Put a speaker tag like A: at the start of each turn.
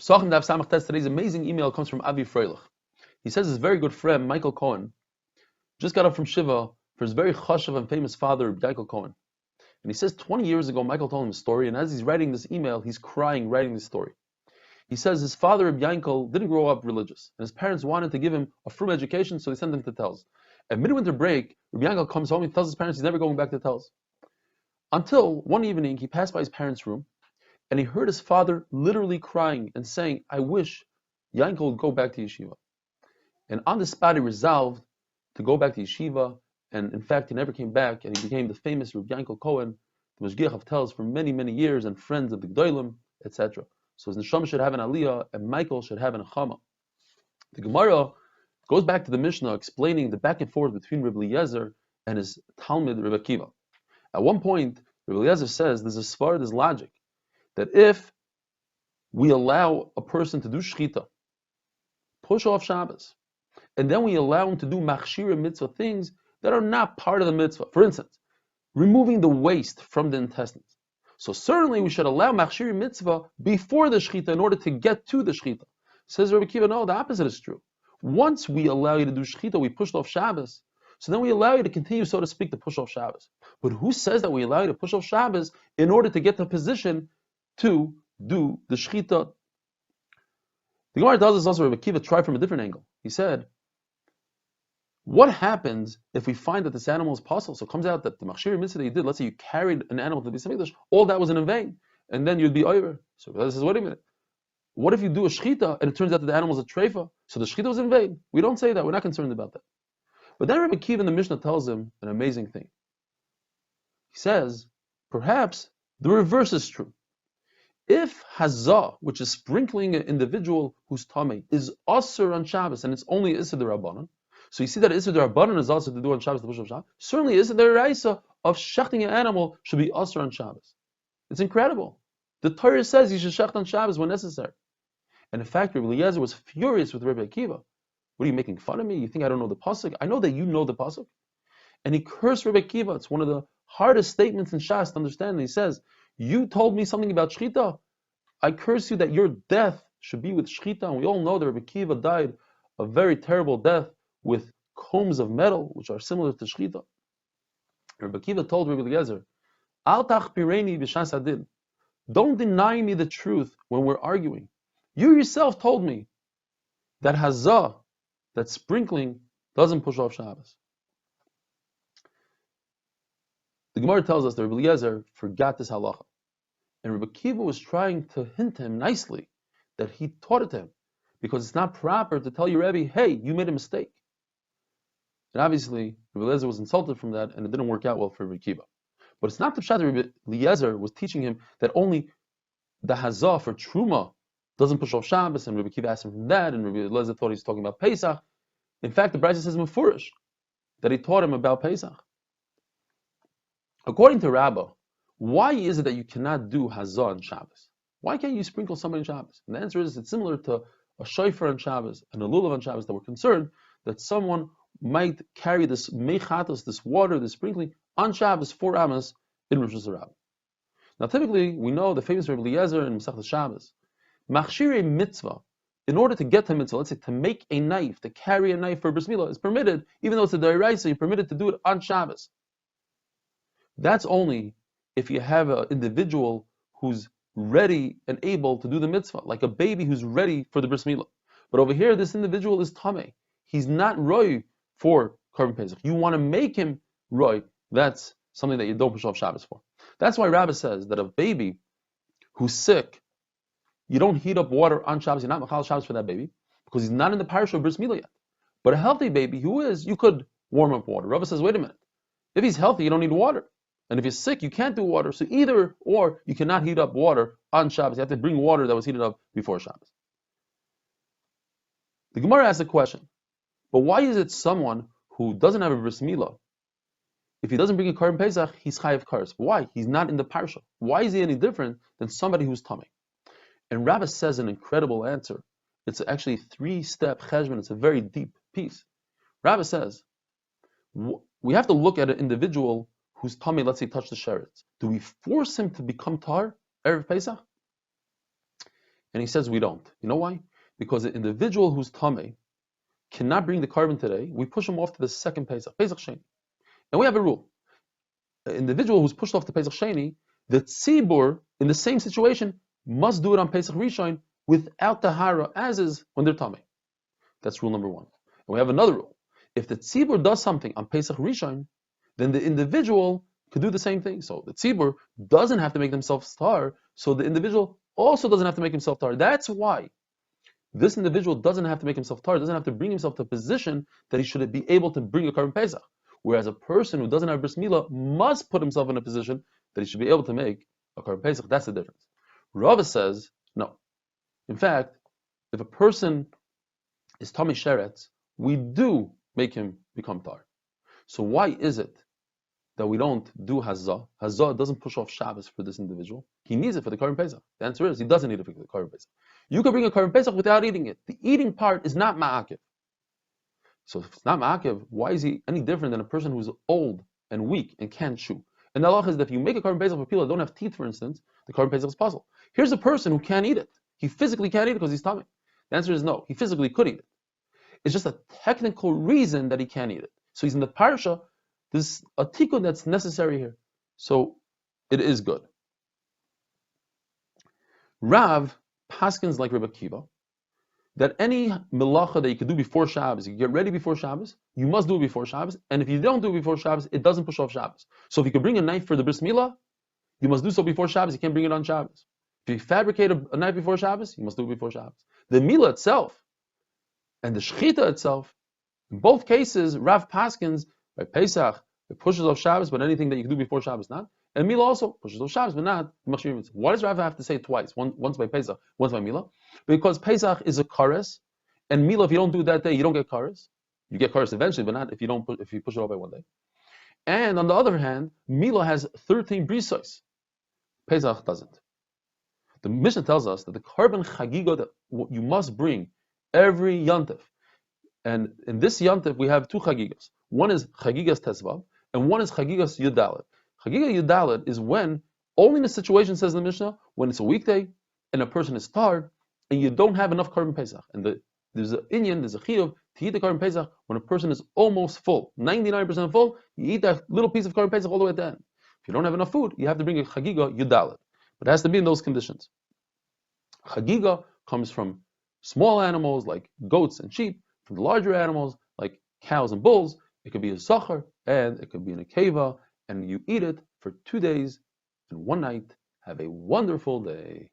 A: Pesachim Daf Samach Tes. Today's amazing email comes from Avi Freilich. He says his very good friend Michael Cohen just got up from Shiva for his very chashav and famous father, Michael Cohen. And he says 20 years ago, Michael told him a story, and as he's writing this email, he's crying writing this story. He says his father, Reb Yankel, didn't grow up religious, and his parents wanted to give him a frum education, so they sent him to Telz. At midwinter break, Reb Yankel comes home and tells his parents he's never going back to Telz. Until one evening, he passed by his parents' room, and he heard his father literally crying and saying, "I wish Yankel would go back to yeshiva." And on the spot, he resolved to go back to yeshiva, and in fact, he never came back, and he became the famous Reb Yankel Cohen, the Mashgiach of Telz for many, many years, and friends of the Gdolim, etc. So his neshama should have an aliyah, and Michael should have an achama. The Gemara goes back to the Mishnah, explaining the back and forth between Reb Eliezer and his Talmud Reb Akiva. At one point, Reb Eliezer says there's a svar, there's logic, that if we allow a person to do shchita, push off Shabbos, and then we allow him to do machshira mitzvah, things that are not part of the mitzvah, for instance, removing the waste from the intestines. So certainly we should allow machshira mitzvah before the shchita in order to get to the shchita. Says Rabbi Akiva, no, the opposite is true. Once we allow you to do shchita, we pushed off Shabbos, so then we allow you to continue, so to speak, to push off Shabbos. But who says that we allow you to push off Shabbos in order to get the position to do the shchita? The Gemara tells us also Rabbi Akiva tried from a different angle. He said, what happens if we find that this animal is possible? So it comes out that the machshir mitzvah that you did, let's say you carried an animal to the Beis Hamikdash, all that was in vain, and then you'd be over. So Rabbi says, wait a minute. What if you do a shchita and it turns out that the animal is a treifa? So the shchita was in vain. We don't say that. We're not concerned about that. But then Rabbi Akiva in the Mishnah tells him an amazing thing. He says, perhaps the reverse is true. If hazah, which is sprinkling an individual who's tamei, is asur on Shabbos, and it's only issur d'Rabbanan, so you see that issur d'Rabbanan is also to do on Shabbos, the push of Shabbos. Certainly issur d'Oraisa of shechting an animal should be asur on Shabbos. It's incredible. The Torah says you should shecht on Shabbos when necessary. And in fact, Rabbi Eliezer was furious with Rabbi Akiva. What are you making fun of me? You think I don't know the pasuk? I know that you know the pasuk. And he cursed Rabbi Akiva. It's one of the hardest statements in Shas to understand. He says, you told me something about shchita. I curse you that your death should be with shchita. And we all know that Rabbi Akiva died a very terrible death with combs of metal, which are similar to shchita. Rabbi Akiva told Rabbi Eliezer, Al tachpireni b'shas hadin. Don't deny me the truth when we're arguing. You yourself told me that hazah, that sprinkling, doesn't push off Shabbos. The Gemara tells us that Rabbi Eliezer forgot this halacha. And Rabbi Akiva was trying to hint him nicely that he taught it to him, because it's not proper to tell your Rebbe, hey, you made a mistake. And obviously, Rabbi Eliezer was insulted from that, and it didn't work out well for Rabbi Akiva. But it's not the pshat that Rabbi Eliezer was teaching him that only the hazah for truma doesn't push off Shabbos, and Rabbi Akiva asked him from that, and Rabbi Eliezer thought he was talking about Pesach. In fact, the Brisa says mefurish that he taught him about Pesach. According to Rabbah, why is it that you cannot do hazah on Shabbos? Why can't you sprinkle somebody on Shabbos? And the answer is it's similar to a shofar on Shabbos and a lulav on Shabbos, that we're concerned that someone might carry this mechatos, this water, this sprinkling, on Shabbos 4 amas in Rosh Hashanah. Now, typically, we know the famous Rabbi Eliezer in Masechtas Shabbos, machshire mitzvah, in order to get to mitzvah, let's say to make a knife, to carry a knife for bris milah, is permitted, even though it's a d'oraisa, you're permitted to do it on Shabbos. That's only if you have an individual who's ready and able to do the mitzvah, like a baby who's ready for the bris milah. But over here, this individual is tamei. He's not roy for Korban Pesach. You want to make him roy. That's something that you don't push off Shabbos for. That's why Rabbah says that a baby who's sick, you don't heat up water on Shabbos. You're not machal Shabbos for that baby because he's not in the parish of bris milah yet. But a healthy baby who is, you could warm up water. Rabbah says, wait a minute. If he's healthy, you don't need water. And if you're sick, you can't do water. So either or, you cannot heat up water on Shabbos. You have to bring water that was heated up before Shabbos. The Gemara asks a question. But why is it someone who doesn't have a bris milah, if he doesn't bring a Korban Pesach, he's chayav kares? Why? He's not in the parsha. Why is he any different than somebody who's tamei? And Rabbah says an incredible answer. It's actually a 3-step cheshbon. It's a very deep piece. Rabbah says, we have to look at an individual whose tamei, let's say, touched the sheretz. Do we force him to become tar erev Pesach? And he says we don't. You know why? Because the individual who's tamei cannot bring the carbon today, we push him off to the second Pesach, Pesach Sheni. And we have a rule. An individual who's pushed off to Pesach Sheni, the tzibur, in the same situation, must do it on Pesach Rishon without tahara, as is when they're tamei. That's rule number one. And we have another rule. If the tzibur does something on Pesach Rishon, then the individual could do the same thing. So the tzibur doesn't have to make themselves tar, so the individual also doesn't have to make himself tar. That's why this individual doesn't have to make himself tar, doesn't have to bring himself to a position that he should be able to bring a carbon Pesach. Whereas a person who doesn't have bris milah must put himself in a position that he should be able to make a carbon Pesach. That's the difference. Rava says, no. In fact, if a person is tamei sheretz, we do make him become tar. So why is it that we don't do hazah? Hazah doesn't push off Shabbos for this individual. He needs it for the carbon Pesach. The answer is he doesn't need it for the carbon Pesach. You can bring a carbon Pesach without eating it. The eating part is not ma'akev. So if it's not ma'akev, why is he any different than a person who's old and weak and can't chew? And the halacha is that if you make a carbon Pesach for people that don't have teeth, for instance, the carbon Pesach is possible. Here's a person who can't eat it. He physically can't eat it because he's tamei. The answer is no. He physically could eat it. It's just a technical reason that he can't eat it. So he's in the parsha. There's a tikkun that's necessary here. So it is good. Rav paskins like Rebbe Kiva that any melacha that you could do before Shabbos, you get ready before Shabbos, you must do it before Shabbos. And if you don't do it before Shabbos, it doesn't push off Shabbos. So if you could bring a knife for the bris milah, you must do so before Shabbos. You can't bring it on Shabbos. If you fabricate a knife before Shabbos, you must do it before Shabbos. The milah itself and the shechita itself, in both cases, Rav paskins by Pesach, it pushes off Shabbos, but anything that you can do before Shabbos, not. And Milah also pushes off Shabbos, but not. Why does Rav have to say it twice? Once by Pesach, once by Milah? Because Pesach is a kares, and Milah, if you don't do it that day, you don't get kares. You get kares eventually, but not if you push it off by one day. And on the other hand, Milah has 13 brisos. Pesach doesn't. The Mishnah tells us that the carbon chagiga that you must bring every yantif, and in this yantif we have two chagigas. One is chagigas tesvav, and one is chagigas yudalet. Chagiga yudalet is when, only in a situation, says the Mishnah, when it's a weekday and a person is starved and you don't have enough carbon Pesach. And there's a chiyuv to eat the carbon Pesach when a person is almost full, 99% full. You eat that little piece of carbon Pesach all the way at the end. If you don't have enough food, you have to bring a chagiga yudalet. But it has to be in those conditions. Chagiga comes from small animals like goats and sheep, from the larger animals like cows and bulls. It could be a zachar and it could be in a keva, and you eat it for 2 days and one night. Have a wonderful day.